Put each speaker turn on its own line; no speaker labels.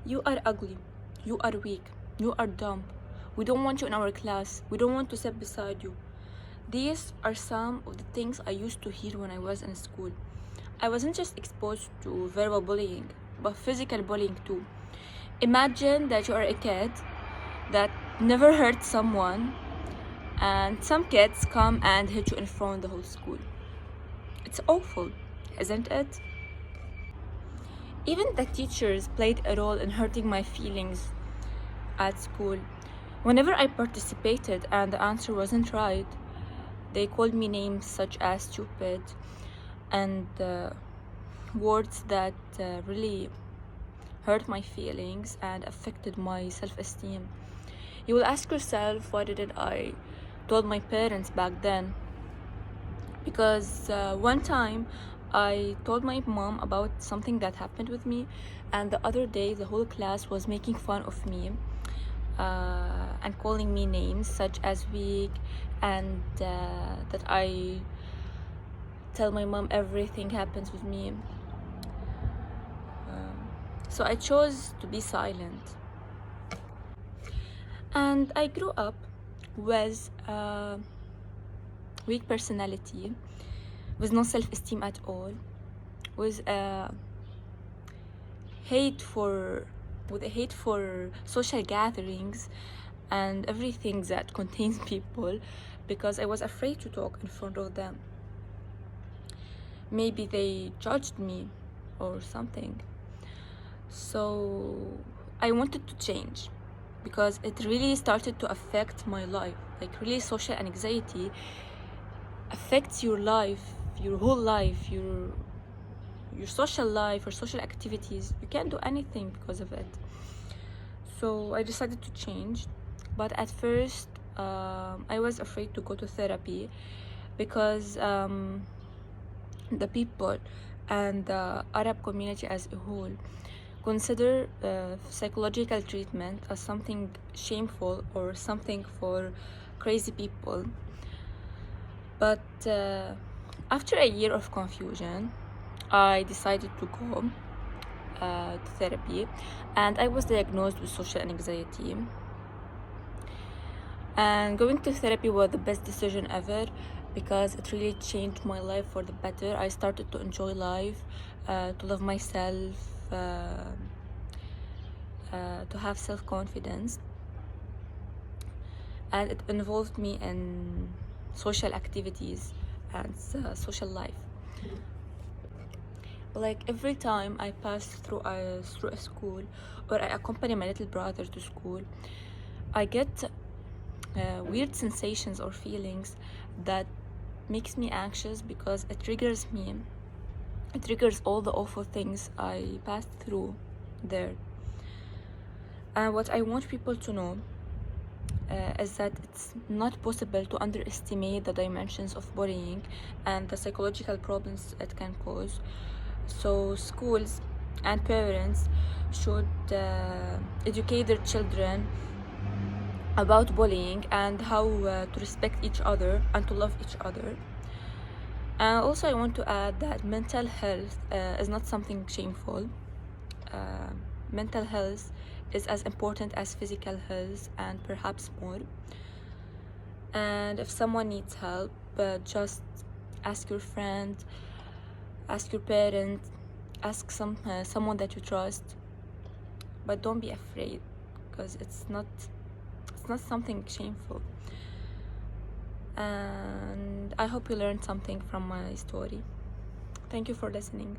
"You are ugly, you are weak, you are dumb, we don't want you in our class, we don't want to sit beside you." These are some of the things I used to hear when I was in school. I wasn't just exposed to verbal bullying, but physical bullying too. Imagine that you are a kid that never hurt someone, and some kids come and hit you in front of the whole school. It's awful, isn't it? Even the teachers played a role in hurting my feelings at school. Whenever I participated and the answer wasn't right, they called me names such as stupid and words that really hurt my feelings and affected my self-esteem. You will ask yourself, why didn't I told my parents back then? Because one time I told my mom about something that happened with me, and the other day the whole class was making fun of me and calling me names such as weak, and that I tell my mom everything happens with me. So I chose to be silent. And I grew up with a weak personality, with no self-esteem at all, with a hate for social gatherings and everything that contains people, because I was afraid to talk in front of them. Maybe they judged me or something. So I wanted to change, because it really started to affect my life. Like, really, social anxiety affects your life, your whole life, your social life or social activities. You can't do anything because of it. So I decided to change, but at first I was afraid to go to therapy, because the people and the Arab community as a whole consider psychological treatment as something shameful or something for crazy people. But after a year of confusion, I decided to go to therapy, and I was diagnosed with social anxiety. And going to therapy was the best decision ever, because it really changed my life for the better. I started to enjoy life, to love myself, to have self-confidence, and it involved me in social activities and social life. Like, every time I pass through a school, or I accompany my little brother to school, I get weird sensations or feelings that makes me anxious, because it triggers me. It triggers all the awful things I passed through there. And what I want people to know is that it's not possible to underestimate the dimensions of bullying and the psychological problems it can cause. So schools and parents should educate their children about bullying and how to respect each other and to love each other. And also I want to add that mental health is not something shameful. Mental health is as important as physical health, and perhaps more. And if someone needs help, just ask your friend, ask your parent, ask someone that you trust. But don't be afraid, because it's not something shameful. And I hope you learned something from my story. Thank you for listening.